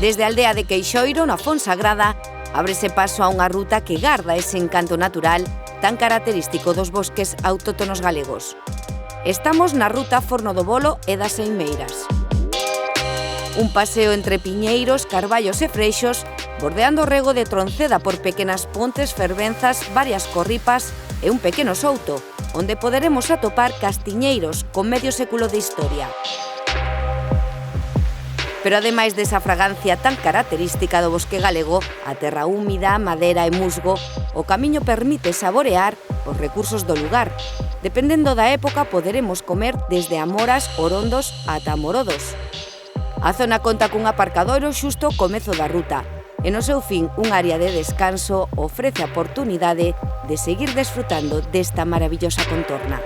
Desde a aldea de Queixoiro, na Fonsagrada, ábrese paso a unha ruta que garda ese encanto natural tan característico dos bosques autóctonos galegos. Estamos na ruta Forno do Bolo e das Eimeiras. Un paseo entre piñeiros, carballos e freixos, bordeando o rego de Tronceda por pequenas pontes, fervenzas, varias corripas e un pequeno souto, onde poderemos atopar castiñeiros con medio século de historia. Pero ademais desa fragancia tan característica do bosque galego, a terra húmida, madeira e musgo, o camiño permite saborear os recursos do lugar. Dependendo da época, poderemos comer desde amoras, orondos ata morodos. A zona conta cun aparcadoiro xusto ao comezo da ruta, e no seu fin un área de descanso ofrece a oportunidade de seguir desfrutando desta maravillosa contorna.